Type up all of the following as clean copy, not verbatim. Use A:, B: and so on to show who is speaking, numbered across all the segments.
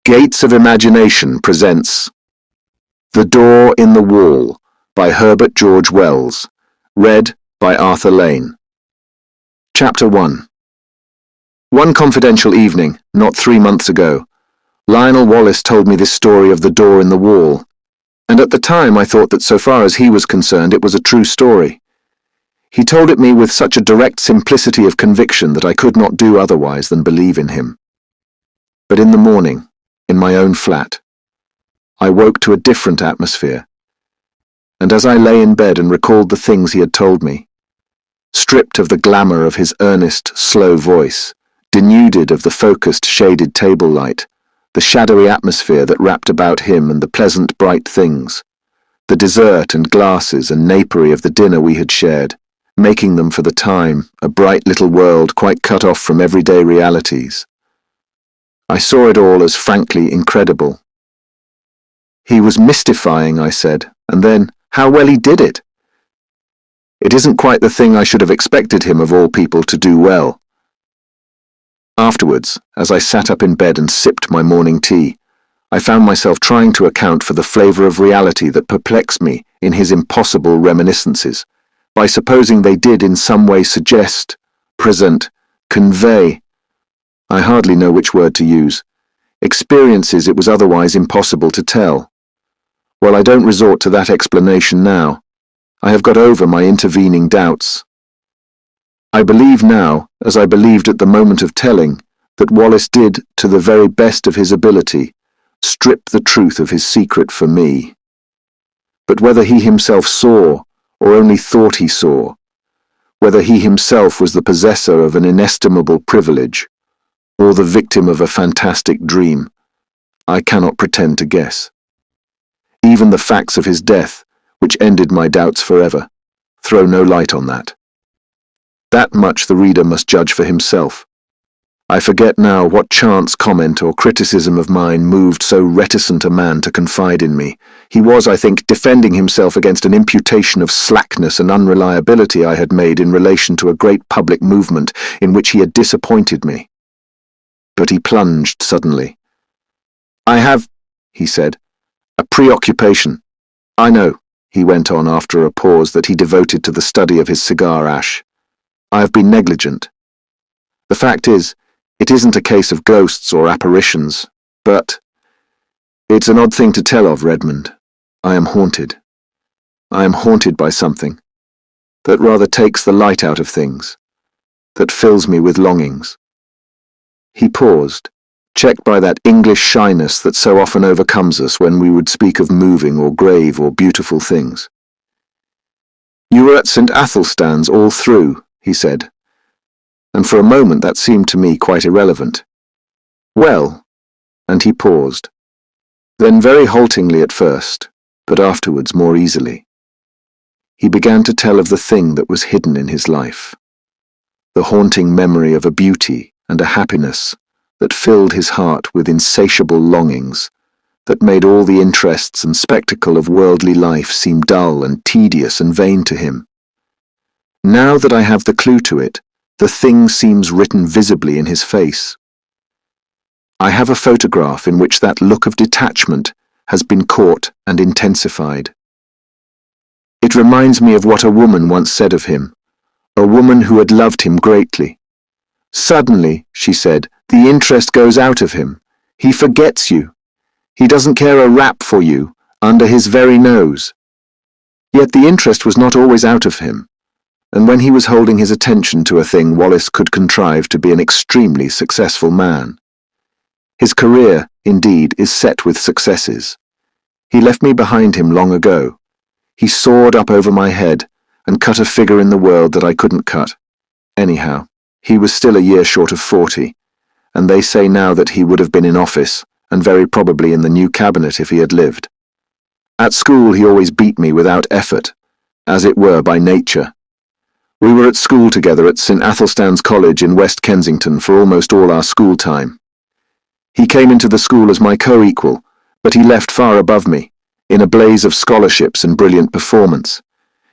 A: Gates of Imagination presents The Door in the Wall by Herbert George Wells, read by Arthur Lane. Chapter 1. One confidential evening, not 3 months ago, Lionel Wallace told me this story of the door in the wall, and at the time I thought that so far as he was concerned it was a true story. He told it me with such a direct simplicity of conviction that I could not do otherwise than believe in him. But in the morning, in my own flat, I woke to a different atmosphere, and as I lay in bed and recalled the things he had told me, stripped of the glamour of his earnest, slow voice, denuded of the focused, shaded table light, the shadowy atmosphere that wrapped about him and the pleasant, bright things, the dessert and glasses and napery of the dinner we had shared, making them for the time a bright little world quite cut off from everyday realities. I saw it all as frankly incredible. He was mystifying, I said, and then, how well he did it! It isn't quite the thing I should have expected him, of all people, to do well. Afterwards, as I sat up in bed and sipped my morning tea, I found myself trying to account for the flavour of reality that perplexed me in his impossible reminiscences, by supposing they did in some way suggest, present, convey, I hardly know which word to use, experiences it was otherwise impossible to tell. Well, I don't resort to that explanation now. I have got over my intervening doubts. I believe now, as I believed at the moment of telling, that Wallace did, to the very best of his ability, strip the truth of his secret for me. But whether he himself saw, or only thought he saw, whether he himself was the possessor of an inestimable privilege, or the victim of a fantastic dream, I cannot pretend to guess. Even the facts of his death, which ended my doubts forever, throw no light on that. That much the reader must judge for himself. I forget now what chance comment or criticism of mine moved so reticent a man to confide in me. He was, I think, defending himself against an imputation of slackness and unreliability I had made in relation to a great public movement in which he had disappointed me. But he plunged suddenly. "I have," he said, "a preoccupation. I know," he went on after a pause that he devoted to the study of his cigar ash. "I have been negligent. The fact is, it isn't a case of ghosts or apparitions, but it's an odd thing to tell of, Redmond. I am haunted. I am haunted by something that rather takes the light out of things, that fills me with longings." He paused, checked by that English shyness that so often overcomes us when we would speak of moving or grave or beautiful things. "You were at St. Athelstan's all through," he said, and for a moment that seemed to me quite irrelevant. "Well," and he paused, then very haltingly at first, but afterwards more easily. He began to tell of the thing that was hidden in his life, the haunting memory of a beauty and a happiness that filled his heart with insatiable longings, that made all the interests and spectacle of worldly life seem dull and tedious and vain to him. Now that I have the clue to it, the thing seems written visibly in his face. I have a photograph in which that look of detachment has been caught and intensified. It reminds me of what a woman once said of him, a woman who had loved him greatly. "Suddenly," she said, "the interest goes out of him. He forgets you. He doesn't care a rap for you, under his very nose." Yet the interest was not always out of him, and when he was holding his attention to a thing, Wallace could contrive to be an extremely successful man. His career, indeed, is set with successes. He left me behind him long ago. He soared up over my head and cut a figure in the world that I couldn't cut. Anyhow, he was still a year short of 40, and they say now that he would have been in office, and very probably in the new cabinet if he had lived. At school he always beat me without effort, as it were by nature. We were at school together at St. Athelstan's College in West Kensington for almost all our school time. He came into the school as my co-equal, but he left far above me, in a blaze of scholarships and brilliant performance.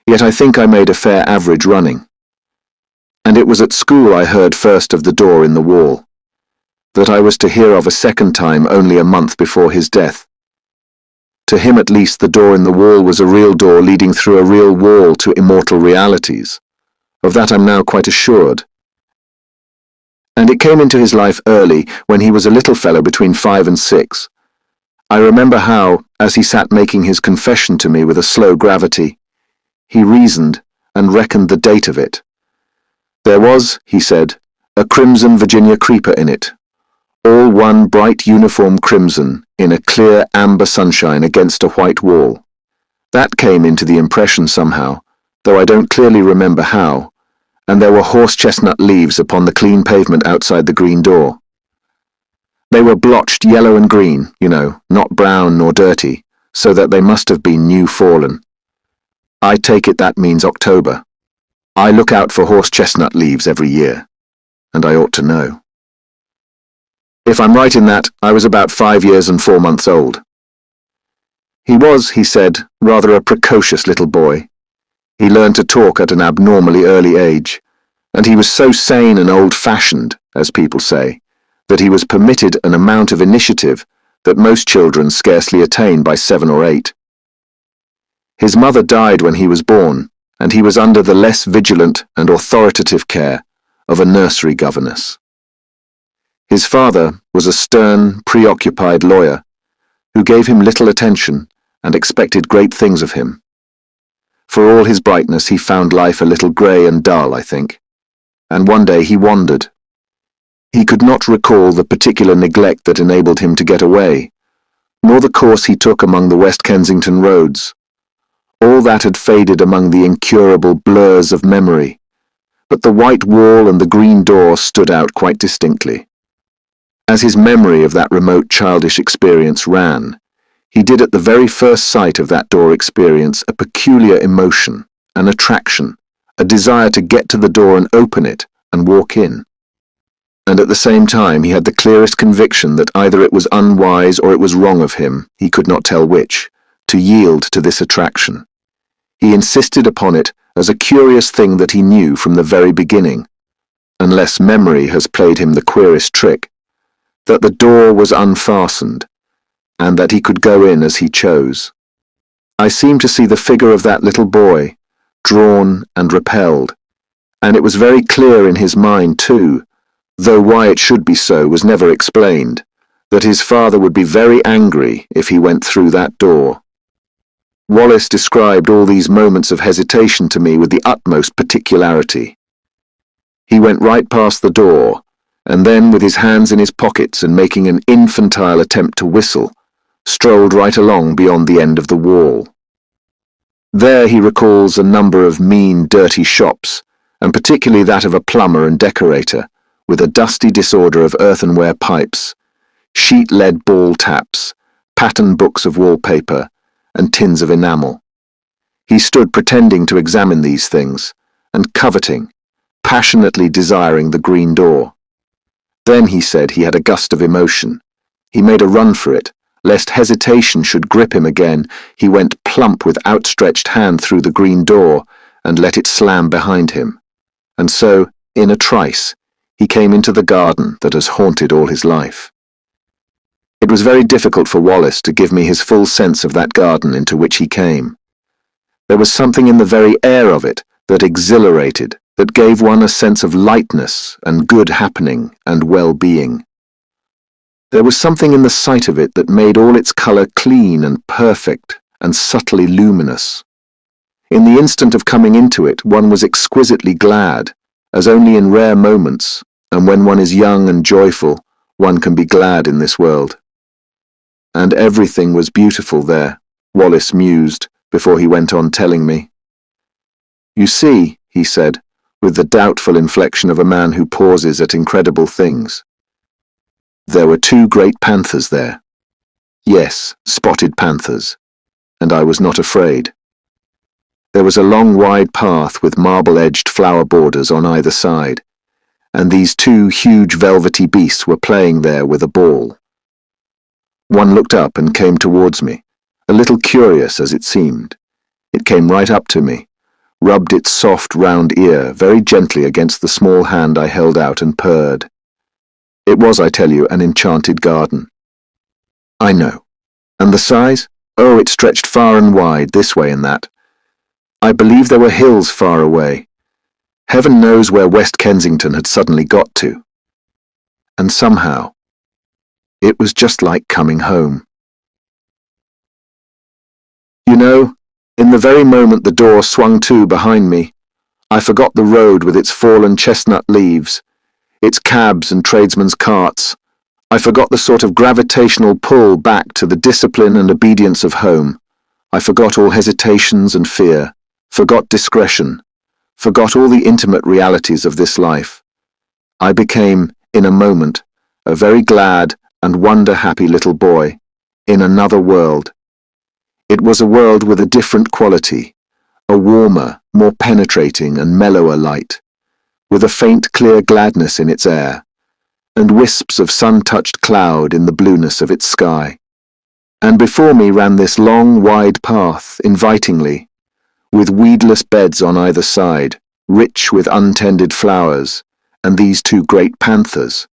A: Yet I think I made a fair average running. And it was at school I heard first of the door in the wall. that I was to hear of a second time only a month before his death. To him at least the door in the wall was a real door leading through a real wall to immortal realities. Of that I'm now quite assured. And it came into his life early, when he was a little fellow between 5 and 6. I remember how, as he sat making his confession to me with a slow gravity, he reasoned and reckoned the date of it. There was, he said, a crimson Virginia creeper in it, all one bright uniform crimson in a clear amber sunshine against a white wall. That came into the impression somehow, though I don't clearly remember how, and there were horse-chestnut leaves upon the clean pavement outside the green door. They were blotched yellow and green, you know, not brown nor dirty, so that they must have been new fallen. I take it that means October. I look out for horse-chestnut leaves every year, and I ought to know. If I'm right in that, I was about 5 years and 4 months old. He was, he said, rather a precocious little boy. He learned to talk at an abnormally early age, and he was so sane and old-fashioned, as people say, that he was permitted an amount of initiative that most children scarcely attain by 7 or 8. His mother died when he was born, and he was under the less vigilant and authoritative care of a nursery governess. His father was a stern, preoccupied lawyer who gave him little attention and expected great things of him. For all his brightness, he found life a little grey and dull, I think, and one day he wandered. He could not recall the particular neglect that enabled him to get away, nor the course he took among the West Kensington roads. All that had faded among the incurable blurs of memory, but the white wall and the green door stood out quite distinctly. As his memory of that remote childish experience ran, he did at the very first sight of that door experience a peculiar emotion, an attraction, a desire to get to the door and open it and walk in. And at the same time he had the clearest conviction that either it was unwise or it was wrong of him, he could not tell which, to yield to this attraction. He insisted upon it as a curious thing that he knew from the very beginning, unless memory has played him the queerest trick, that the door was unfastened, and that he could go in as he chose. I seemed to see the figure of that little boy, drawn and repelled, and it was very clear in his mind too, though why it should be so was never explained, that his father would be very angry if he went through that door. Wallace described all these moments of hesitation to me with the utmost particularity. He went right past the door, and then, with his hands in his pockets and making an infantile attempt to whistle, strolled right along beyond the end of the wall. There he recalls a number of mean, dirty shops, and particularly that of a plumber and decorator, with a dusty disorder of earthenware pipes, sheet-lead ball taps, pattern books of wallpaper, and tins of enamel. He stood pretending to examine these things, and coveting, passionately desiring the green door. Then, he said, he had a gust of emotion. He made a run for it. Lest hesitation should grip him again, he went plump with outstretched hand through the green door and let it slam behind him. And so, in a trice, he came into the garden that has haunted all his life. It was very difficult for Wallace to give me his full sense of that garden into which he came. There was something in the very air of it that exhilarated, that gave one a sense of lightness and good happening and well-being. There was something in the sight of it that made all its colour clean and perfect and subtly luminous. In the instant of coming into it, one was exquisitely glad, as only in rare moments, and when one is young and joyful, one can be glad in this world. And everything was beautiful there, Wallace mused, before he went on telling me. You see, he said, with the doubtful inflection of a man who pauses at incredible things. There were 2 great panthers there. Yes, spotted panthers, and I was not afraid. There was a long wide path with marble-edged flower borders on either side, and these 2 huge velvety beasts were playing there with a ball. One looked up and came towards me, a little curious as it seemed. It came right up to me, rubbed its soft round ear very gently against the small hand I held out and purred. It was, I tell you, an enchanted garden. I know. And the size? Oh, it stretched far and wide, this way and that. I believe there were hills far away. Heaven knows where West Kensington had suddenly got to. And somehow, it was just like coming home. You know, in the very moment the door swung to behind me, I forgot the road with its fallen chestnut leaves, its cabs and tradesmen's carts. I forgot the sort of gravitational pull back to the discipline and obedience of home. I forgot all hesitations and fear, forgot discretion, forgot all the intimate realities of this life. I became, in a moment, a very glad and wonder-happy little boy, in another world. It was a world with a different quality, a warmer, more penetrating and mellower light, with a faint clear gladness in its air, and wisps of sun-touched cloud in the blueness of its sky. And before me ran this long, wide path, invitingly, with weedless beds on either side, rich with untended flowers, and these two great panthers.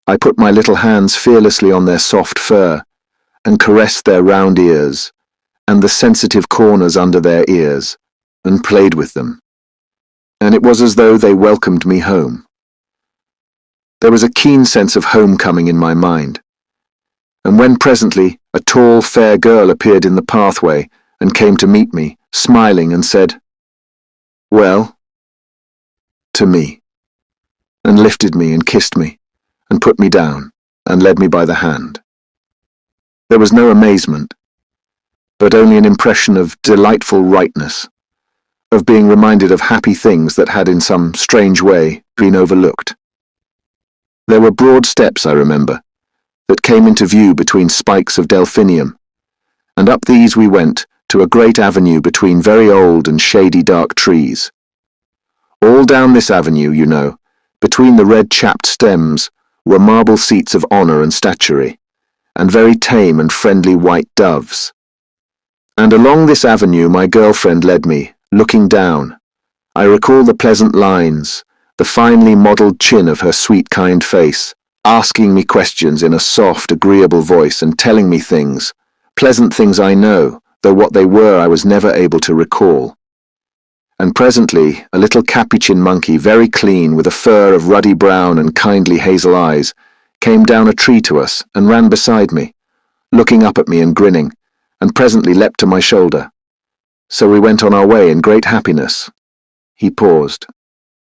A: I put my little hands fearlessly on their soft fur, and caressed their round ears, and the sensitive corners under their ears, and played with them. And it was as though they welcomed me home. There was a keen sense of homecoming in my mind. And when presently a tall, fair girl appeared in the pathway and came to meet me, smiling, and said, "Well," to me, and lifted me and kissed me, and put me down, and led me by the hand. There was no amazement, but only an impression of delightful rightness, of being reminded of happy things that had in some strange way been overlooked. There were broad steps, I remember, that came into view between spikes of delphinium, and up these we went to a great avenue between very old and shady dark trees. All down this avenue, you know, between the red-chapped stems, were marble seats of honour and statuary, and very tame and friendly white doves. And along this avenue my girlfriend led me, looking down. I recall the pleasant lines, the finely modelled chin of her sweet, kind face, asking me questions in a soft, agreeable voice and telling me things, pleasant things I know, though what they were I was never able to recall. And presently a little capuchin monkey, very clean, with a fur of ruddy brown and kindly hazel eyes, came down a tree to us and ran beside me, looking up at me and grinning, and presently leapt to my shoulder. So we went on our way in great happiness. He paused.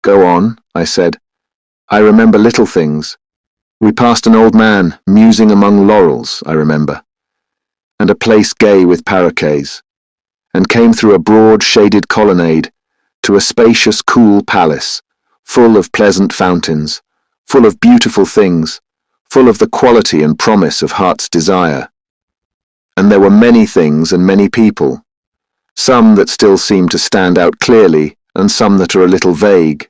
A: "Go on," I said. "I remember little things. We passed an old man musing among laurels, I remember, and a place gay with paroquets, and came through a broad shaded colonnade to a spacious cool palace, full of pleasant fountains, full of beautiful things, full of the quality and promise of heart's desire. And there were many things and many people, some that still seem to stand out clearly and some that are a little vague.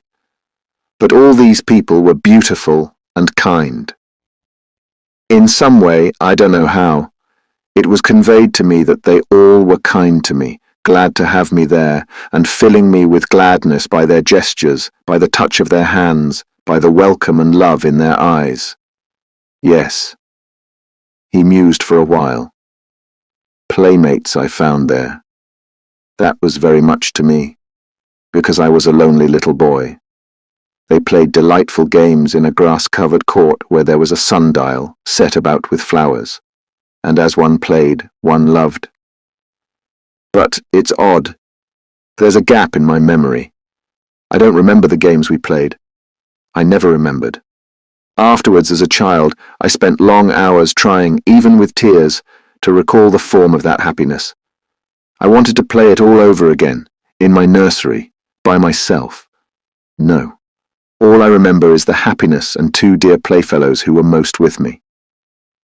A: But all these people were beautiful and kind. In some way, I don't know how, it was conveyed to me that they all were kind to me, glad to have me there, and filling me with gladness by their gestures, by the touch of their hands, by the welcome and love in their eyes. Yes." He mused for a while. "Playmates I found there. That was very much to me, because I was a lonely little boy. They played delightful games in a grass-covered court where there was a sundial set about with flowers, and as one played, one loved. But it's odd. There's a gap in my memory. I don't remember the games we played. I never remembered. Afterwards, as a child, I spent long hours trying, even with tears, to recall the form of that happiness. I wanted to play it all over again, in my nursery, by myself. No. All I remember is the happiness and two dear playfellows who were most with me.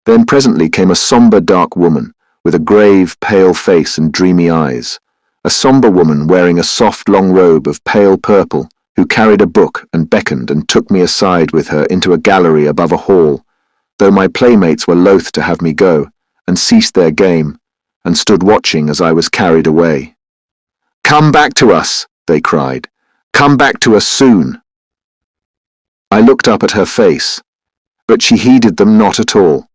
A: Then presently came a sombre dark woman, with a grave, pale face and dreamy eyes, a sombre woman wearing a soft long robe of pale purple, who carried a book and beckoned and took me aside with her into a gallery above a hall, though my playmates were loath to have me go, and ceased their game, and stood watching as I was carried away. "Come back to us," they cried. "Come back to us soon." I looked up at her face, but she heeded them not at all.